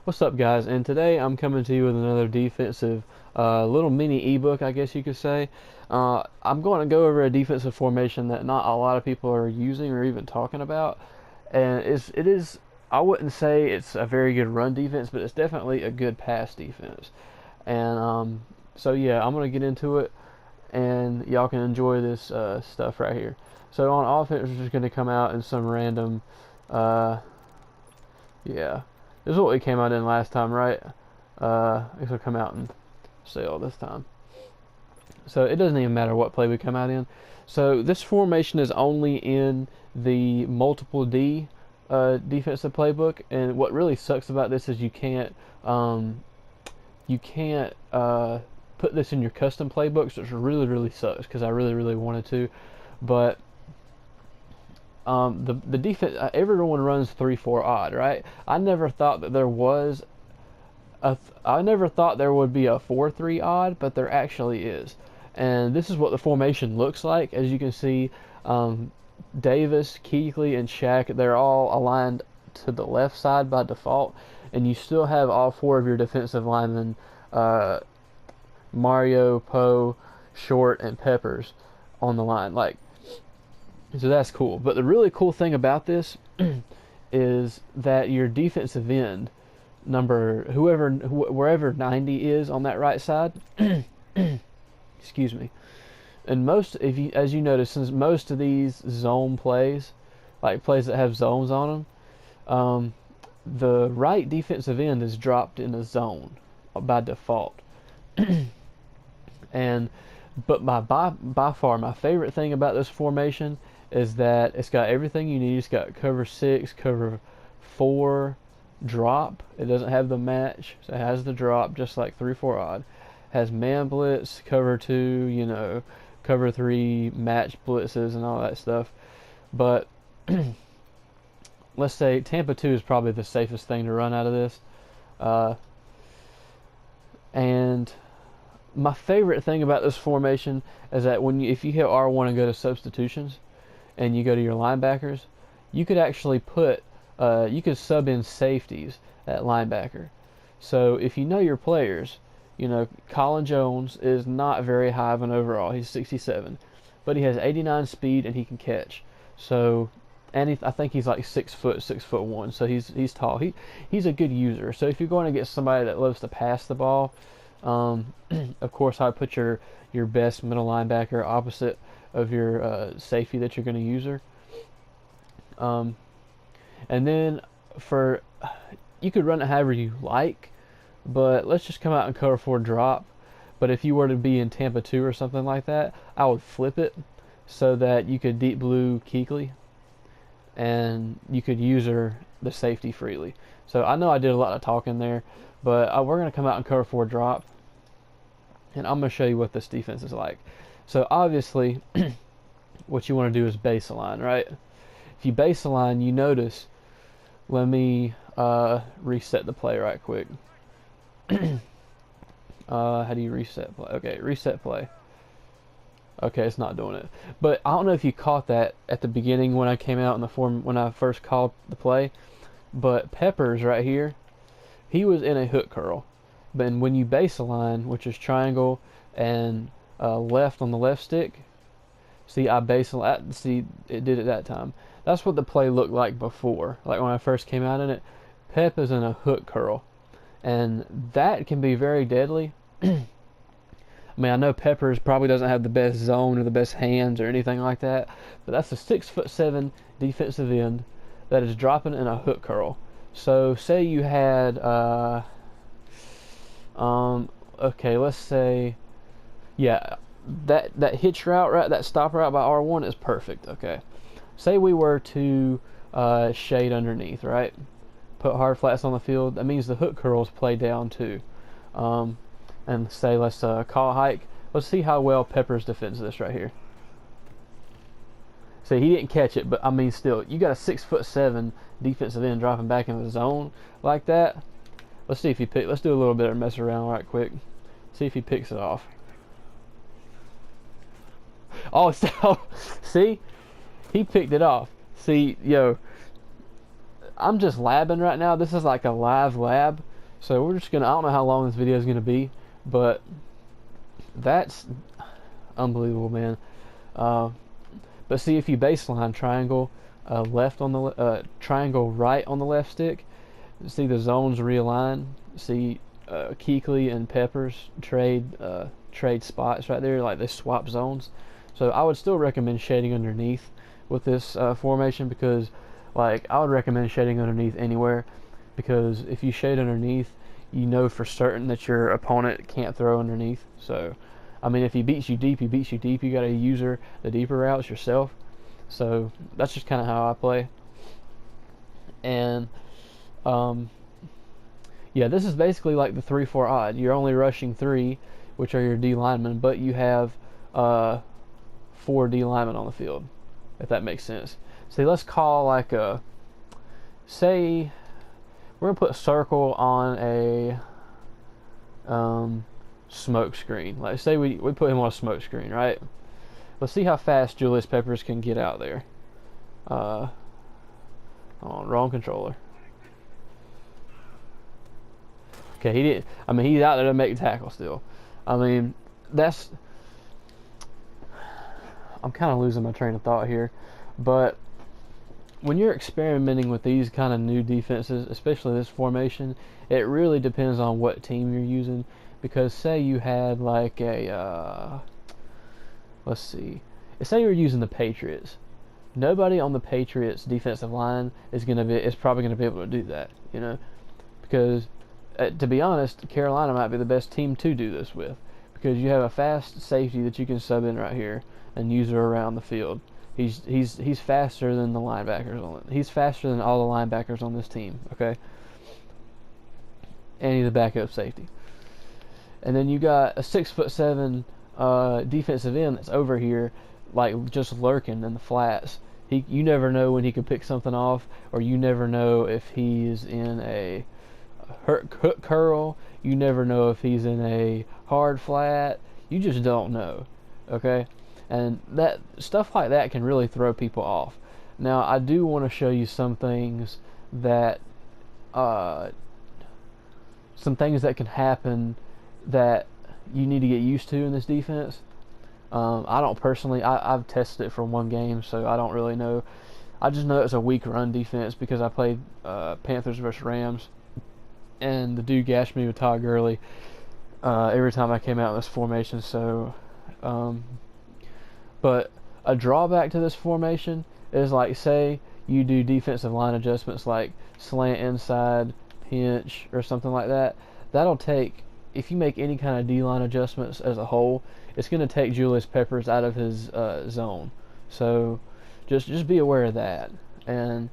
What's up, guys? And today I'm coming to you with another defensive little mini ebook, I guess you could say. I'm going to go over a defensive formation that not a lot of people are using or even talking about, and it is. I wouldn't say it's a very good run defense, but it's definitely a good pass defense. And so yeah, I'm going to get into it, and y'all can enjoy this stuff right here. So on offense, we're just going to come out in some random, yeah. This is what we came out in last time, right? I guess we'll come out and say all this time. So it doesn't even matter what play we come out in. So this formation is only in the multiple D defensive playbook, and what really sucks about this is you can't put this in your custom playbooks, which really sucks because I really wanted to, but the defense, everyone runs 3-4 odd, right? I never thought that there was I never thought there would be a 4-3 odd, but there actually is. And this is what the formation looks like. As you can see, Davis, Kuechly, and Shaq, they're all aligned to the left side by default, and you still have all four of your defensive linemen, Mario, Poe, Short, and Peppers on the line. So that's cool. But the really cool thing about this is that your defensive end number, wherever 90 is on that right side, excuse me. And as you notice, since most of these zone plays, like plays that have zones on them, the right defensive end is dropped in a zone by default. But by far my favorite thing about this formation is that it's got everything you need. It's got cover 6, cover 4, drop. It doesn't have the match, so it has the drop just like 3-4 odd. Has man blitz, cover 2, cover 3, match blitzes and all that stuff. But let's say Tampa 2 is probably the safest thing to run out of this. And my favorite thing about this formation is that if you hit R1 and go to substitutions, and you go to your linebackers, you could actually you could sub in safeties at linebacker. So if you know your players, Colin Jones is not very high of an overall. He's 67, but he has 89 speed and he can catch. So, and I think he's like 6 foot, 6'1", so he's tall. He's a good user. So if you're going to get somebody that loves to pass the ball, of course I'd put your best middle linebacker opposite of your safety that you're going to use her. And then you could run it however you like, but let's just come out and cover 4 drop. But if you were to be in Tampa 2 or something like that, I would flip it so that you could deep blue Kuechly and you could use her the safety freely. So I know I did a lot of talking there, but we're going to come out and cover 4 drop, and I'm going to show you what this defense is like. So obviously, what you want to do is base align, right? If you base align, you notice. Let me reset the play right quick. How do you reset play? Okay, reset play. Okay, it's not doing it. But I don't know if you caught that at the beginning when I came out in the form when I first called the play. But Peppers right here, he was in a hook curl. But when you base align, which is triangle and left on the left stick, see it did it that time. That's what the play looked like before, like when I first came out in it. Pep is in a hook curl, and that can be very deadly. I mean, I know Peppers probably doesn't have the best zone or the best hands or anything like that, but that's a 6'7" defensive end that is dropping in a hook curl. So say you had okay, let's say, yeah, that hitch route, right, that stop route by R1 is perfect. Okay, say we were to shade underneath, right, put hard flats on the field. That means the hook curls play down too. And say let's call hike. Let's see how well Peppers defends this right here. See, he didn't catch it, but I mean, still, you got a 6'7" defensive end dropping back in the zone like that. Let's see if he let's do a little bit of mess around right quick. See if he picks it off. Oh, so, see, he picked it off. See, I'm just labbing right now. This is like a live lab. So we're just gonna, I don't know how long this video is gonna be, but that's unbelievable, man. But see, if you baseline triangle left on the triangle right on the left stick, see the zones realign. See Keekly and Peppers trade spots right there, like they swap zones. So I would still recommend shading underneath with this formation, because like I would recommend shading underneath anywhere, because if you shade underneath, you know for certain that your opponent can't throw underneath. So I mean, if he beats you deep, he beats you deep. You got to use the deeper routes yourself. So that's just kind of how I play. And yeah, this is basically like the 3-4 odd. You're only rushing 3, which are your D linemen, but you have 4 D linemen on the field, if that makes sense. See, let's call like a, say, we're gonna put a circle on a smoke screen. Like say we put him on a smoke screen, right? Let's see how fast Julius Peppers can get out there. Wrong controller. Okay, he did. I mean, he's out there to make a tackle still. I mean, that's. I'm kind of losing my train of thought here, but when you're experimenting with these kind of new defenses, especially this formation, it really depends on what team you're using. Because say you had like a, let's see, say you were using the Patriots. Nobody on the Patriots defensive line is probably gonna be able to do that, you know, because to be honest, Carolina might be the best team to do this with, because you have a fast safety that you can sub in right here and use her around the field. He's faster than the linebackers on it. He's faster than all the linebackers on this team, okay? And he's a backup safety. And then you got a 6'7" defensive end that's over here, like just lurking in the flats. You never know when he can pick something off, or you never know if he's in a hook curl. You never know if he's in a hard flat. You just don't know, okay? And that stuff like that can really throw people off. Now, I do want to show you some things that can happen that you need to get used to in this defense. I don't personally. I've tested it for one game, so I don't really know. I just know it's a weak run defense because I played Panthers versus Rams, and the dude gashed me with Todd Gurley every time I came out in this formation. So, but a drawback to this formation is, like, say you do defensive line adjustments like slant inside, pinch, or something like that. That'll take, if you make any kind of D-line adjustments as a whole, it's going to take Julius Peppers out of his zone. So just be aware of that. And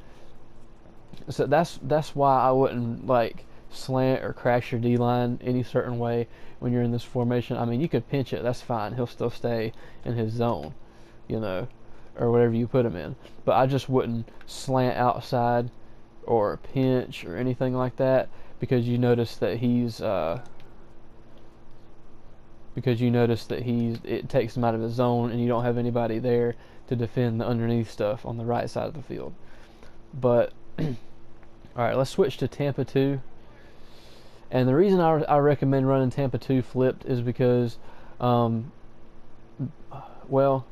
so that's why I wouldn't like slant or crash your D-line any certain way when you're in this formation. I mean, you could pinch it, that's fine. He'll still stay in his zone, you know, or whatever you put him in. But I just wouldn't slant outside or pinch or anything like that, because you notice that it takes him out of his zone, and you don't have anybody there to defend the underneath stuff on the right side of the field. But alright, let's switch to Tampa 2. And the reason I recommend running Tampa 2 flipped is because well,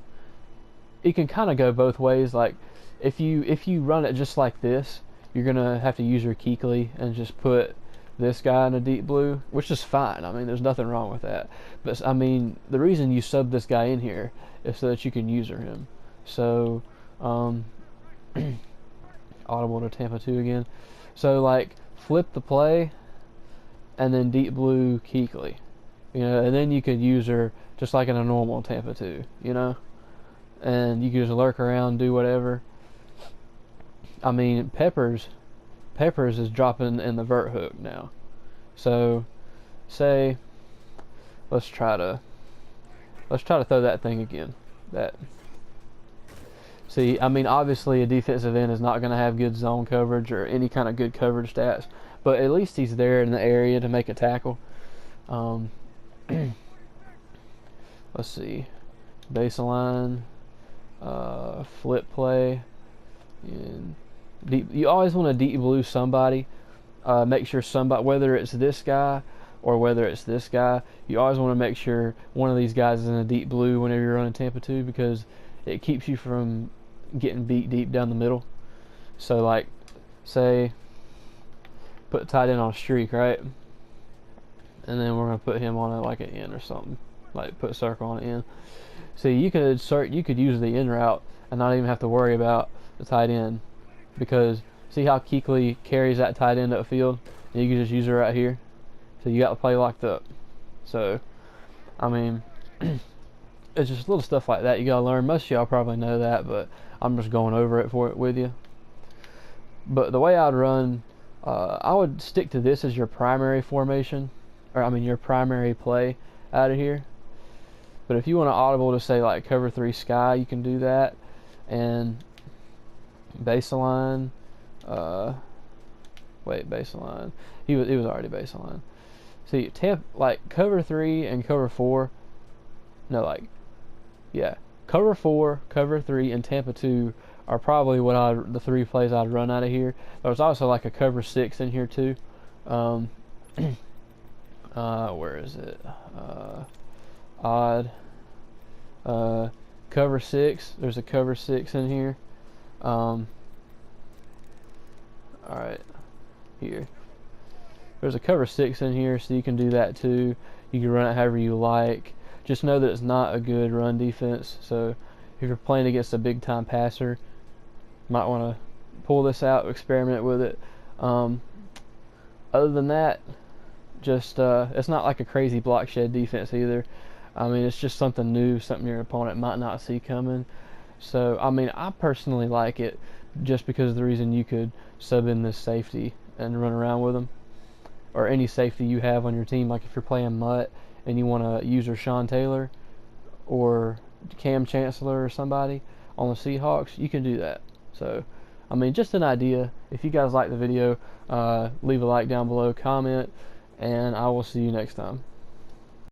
it can kind of go both ways. Like if you run it just like this, you're gonna have to use your Keekly and just put this guy in a deep blue, which is fine. I mean, there's nothing wrong with that. But I mean, the reason you sub this guy in here is so that you can user him. So audible to Tampa 2 again. So like flip the play and then deep blue Keekly, you know, and then you could use her just like in a normal Tampa 2, you know, and you can just lurk around, do whatever. I mean, Peppers is dropping in the vert hook now. So say let's try to throw that thing again. See, I mean, obviously a defensive end is not going to have good zone coverage or any kind of good coverage stats, but at least he's there in the area to make a tackle. Let's see, baseline, flip play, and deep. You always want to deep blue somebody, make sure somebody, whether it's this guy or whether it's this guy, you always want to make sure one of these guys is in a deep blue whenever you're running Tampa 2, because it keeps you from getting beat deep down the middle. So like, say, put tight end on a streak, right? And then we're gonna put him on like an N or something, like put a circle on an N. See, you could use the in route and not even have to worry about the tight end, because see how Kuechly carries that tight end upfield, and you can just use it right here. So you got to play locked up. So, I mean, it's just little stuff like that you gotta learn. Most of y'all probably know that, but I'm just going over it with you. But the way I'd run, I would stick to this as your primary formation, or I mean your primary play out of here. But if you want to audible to say like cover 3 sky, you can do that. And baseline, baseline. He was already baseline. See, like cover 3 and cover 4. No, like, yeah, cover 4, cover 3, and Tampa 2 are probably the 3 plays I'd run out of here. There's also like a cover 6 in here too. Where is it? Odd. Cover 6. There's a cover 6 in here. Alright. Here. There's a cover 6 in here, so you can do that too. You can run it however you like. Just know that it's not a good run defense. So if you're playing against a big time passer, you might want to pull this out, experiment with it. Other than that, just it's not like a crazy block shed defense either. I mean, it's just something new, something your opponent might not see coming. So, I mean, I personally like it just because of the reason you could sub in this safety and run around with them, or any safety you have on your team. Like if you're playing Mutt and you want to use Rashawn Taylor or Cam Chancellor or somebody on the Seahawks, you can do that. So, I mean, just an idea. If you guys like the video, leave a like down below, comment, and I will see you next time.